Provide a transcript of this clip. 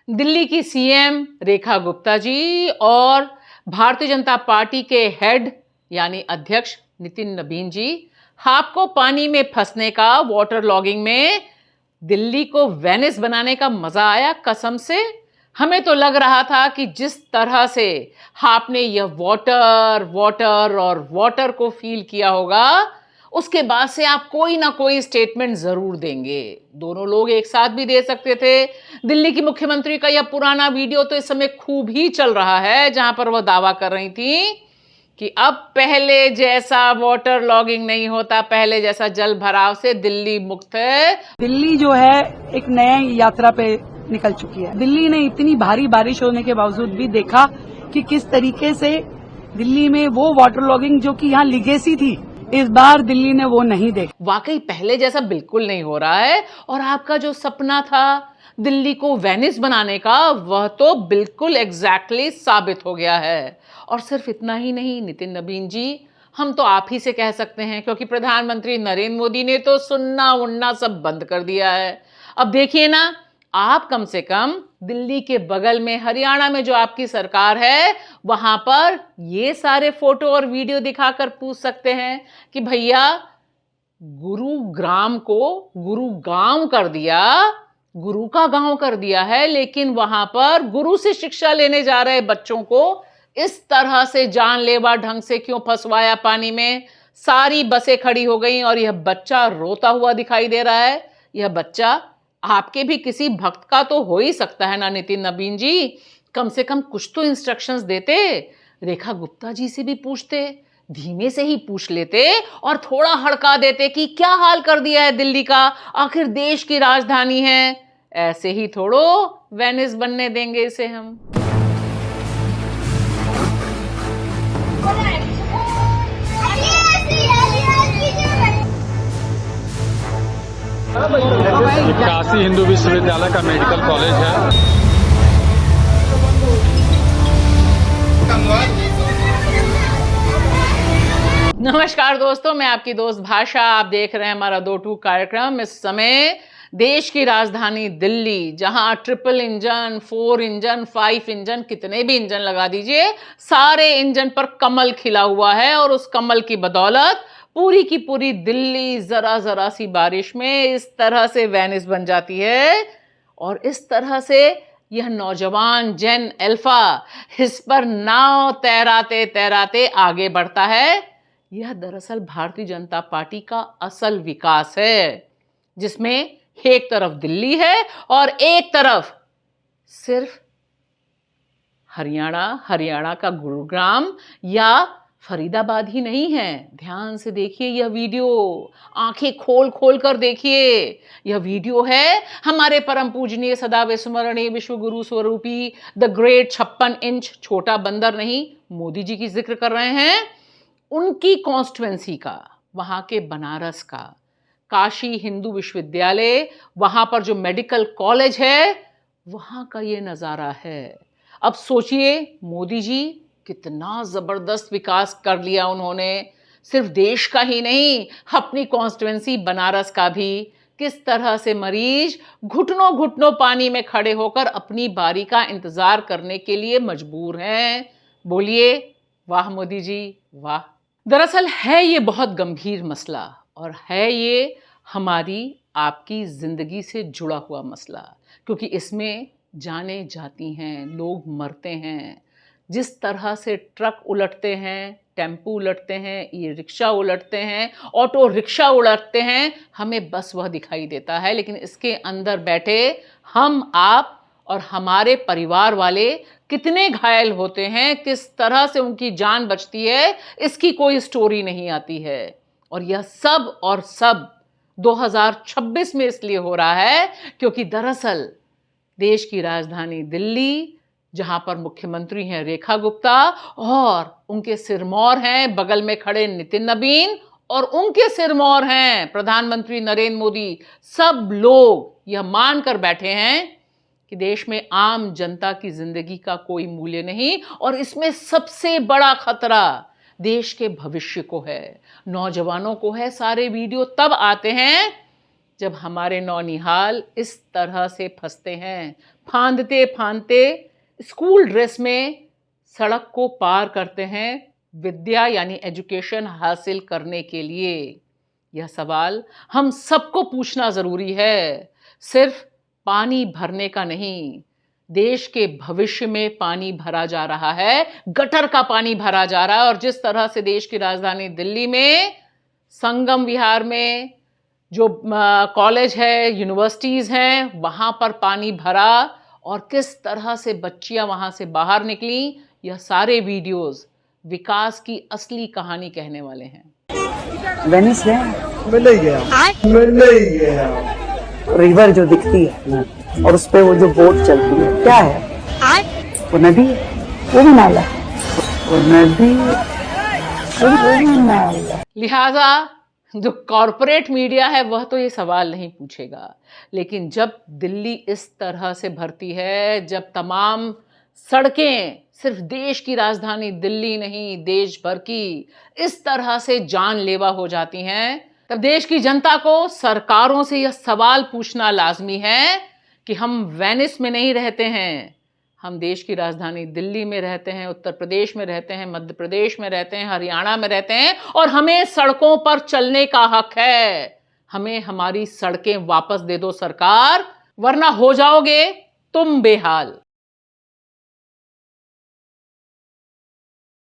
दिल्ली की सीएम रेखा गुप्ता जी और भारतीय जनता पार्टी के हेड यानी अध्यक्ष नितिन नबीन जी हाप को पानी में फंसने का, वाटर लॉगिंग में दिल्ली को वेनिस बनाने का मजा आया कसम से। हमें तो लग रहा था कि जिस तरह से हाप ने यह वाटर वाटर और वाटर को फील किया होगा, उसके बाद से आप कोई ना कोई स्टेटमेंट जरूर देंगे। दोनों लोग एक साथ भी दे सकते थे। दिल्ली की मुख्यमंत्री का यह पुराना वीडियो तो इस समय खूब ही चल रहा है, जहां पर वह दावा कर रही थी कि अब पहले जैसा वाटर लॉगिंग नहीं होता, पहले जैसा जल भराव से दिल्ली मुक्त है। दिल्ली जो है एक नया यात्रा पे निकल चुकी है। दिल्ली ने इतनी भारी बारिश होने के बावजूद भी देखा कि किस तरीके से दिल्ली में वो वाटर लॉगिंग जो कि यहाँ लिगेसी थी, इस बार दिल्ली ने वो नहीं देखा। वाकई पहले जैसा बिल्कुल नहीं हो रहा है और आपका जो सपना था दिल्ली को वेनिस बनाने का, वह तो बिल्कुल एग्जैक्टली साबित हो गया है। और सिर्फ इतना ही नहीं नितिन नबीन जी, हम तो आप ही से कह सकते हैं क्योंकि प्रधानमंत्री नरेंद्र मोदी ने तो सुनना उड़ना सब बंद कर दिया है। अब देखिए ना, आप कम से कम दिल्ली के बगल में हरियाणा में जो आपकी सरकार है, वहां पर ये सारे फोटो और वीडियो दिखाकर पूछ सकते हैं कि भैया गुरुग्राम को गुरुगांव कर दिया, गुरु का गांव कर दिया है, लेकिन वहां पर गुरु से शिक्षा लेने जा रहे बच्चों को इस तरह से जानलेवा ढंग से क्यों फंसवाया पानी में। सारी बसें खड़ी हो गई और यह बच्चा रोता हुआ दिखाई दे रहा है। यह बच्चा आपके भी किसी भक्त का तो हो ही सकता है ना नितिन नबीन जी। कम से कम कुछ तो इंस्ट्रक्शंस देते, रेखा गुप्ता जी से भी पूछते, धीमे से ही पूछ लेते और थोड़ा हड़का देते कि क्या हाल कर दिया है दिल्ली का, आखिर देश की राजधानी है। ऐसे ही थोड़ो वेनिस बनने देंगे इसे हम। काशी हिंदू विश्वविद्यालय का मेडिकल कॉलेज है। नमस्कार दोस्तों, मैं आपकी दोस्त भाषा। आप देख रहे हैं हमारा 2-2 कार्यक्रम। इस समय देश की राजधानी दिल्ली, जहां ट्रिपल इंजन, 4 इंजन, 5 इंजन, कितने भी इंजन लगा दीजिए, सारे इंजन पर कमल खिला हुआ है और उस कमल की बदौलत पूरी की पूरी दिल्ली जरा जरा सी बारिश में इस तरह से वेनिस बन जाती है। और इस तरह से यह नौजवान जेन अल्फा इस पर नाव तैराते तैराते आगे बढ़ता है। यह दरअसल भारतीय जनता पार्टी का असल विकास है, जिसमें एक तरफ दिल्ली है और एक तरफ सिर्फ हरियाणा का गुरुग्राम या फरीदाबाद ही नहीं है। ध्यान से देखिए यह वीडियो, आंखें खोल खोल कर देखिए। यह वीडियो है हमारे परम पूजनीय सदा विस्मरणीय विश्व गुरु स्वरूपी द ग्रेट 56 इंच छोटा बंदर नहीं, मोदी जी की जिक्र कर रहे हैं, उनकी कॉन्स्टिट्यूएंसी का, वहां के बनारस का काशी हिंदू विश्वविद्यालय, वहां पर जो मेडिकल कॉलेज है, वहां का ये नजारा है। अब सोचिए मोदी जी कितना जबरदस्त विकास कर लिया उन्होंने, सिर्फ देश का ही नहीं, अपनी कॉन्स्टिट्यूएंसी बनारस का भी। किस तरह से मरीज घुटनों घुटनों पानी में खड़े होकर अपनी बारी का इंतजार करने के लिए मजबूर हैं। बोलिए वाह मोदी जी वाह। दरअसल है ये बहुत गंभीर मसला और है ये हमारी आपकी जिंदगी से जुड़ा हुआ मसला, क्योंकि इसमें जानें जाती हैं, लोग मरते हैं। जिस तरह से ट्रक उलटते हैं, टेम्पू उलटते हैं, ई रिक्शा उलटते हैं, ऑटो रिक्शा उलटते हैं, हमें बस वह दिखाई देता है, लेकिन इसके अंदर बैठे हम, आप और हमारे परिवार वाले कितने घायल होते हैं, किस तरह से उनकी जान बचती है, इसकी कोई स्टोरी नहीं आती है। और यह सब और सब 2026 में इसलिए हो रहा है क्योंकि दरअसल देश की राजधानी दिल्ली, जहां पर मुख्यमंत्री हैं रेखा गुप्ता और उनके सिरमौर हैं बगल में खड़े नितिन नबीन और उनके सिरमौर हैं प्रधानमंत्री नरेंद्र मोदी, सब लोग यह मानकर बैठे हैं कि देश में आम जनता की जिंदगी का कोई मूल्य नहीं और इसमें सबसे बड़ा खतरा देश के भविष्य को है, नौजवानों को है। सारे वीडियो तब आते हैं जब हमारे नौनिहाल इस तरह से फंसते हैं, फांदते फांदते स्कूल ड्रेस में सड़क को पार करते हैं विद्या यानी एजुकेशन हासिल करने के लिए। यह सवाल हम सबको पूछना जरूरी है, सिर्फ पानी भरने का नहीं। देश के भविष्य में पानी भरा जा रहा है, गटर का पानी भरा जा रहा है। और जिस तरह से देश की राजधानी दिल्ली में संगम विहार में जो कॉलेज है, यूनिवर्सिटीज हैं, वहां पर पानी भरा और किस तरह से बच्चियां वहां से बाहर निकली, यह सारे वीडियोस विकास की असली कहानी कहने वाले हैं। वेनिस गए? मैं नहीं गया। रिवर जो दिखती है और उस पे वो जो बोट चलती है, क्या है वो? नदी है, वो भी नाला है। वो नदी, वो भी नाला। लिहाजा जो कॉरपोरेट मीडिया है वह तो ये सवाल नहीं पूछेगा, लेकिन जब दिल्ली इस तरह से भरती है, जब तमाम सड़कें सिर्फ देश की राजधानी दिल्ली नहीं देश भर की इस तरह से जानलेवा हो जाती हैं, तब देश की जनता को सरकारों से यह सवाल पूछना लाजमी है कि हम वेनिस में नहीं रहते हैं, हम देश की राजधानी दिल्ली में रहते हैं, उत्तर प्रदेश में रहते हैं, मध्य प्रदेश में रहते हैं, हरियाणा में रहते हैं और हमें सड़कों पर चलने का हक है। हमें हमारी सड़कें वापस दे दो सरकार, वरना हो जाओगे तुम बेहाल।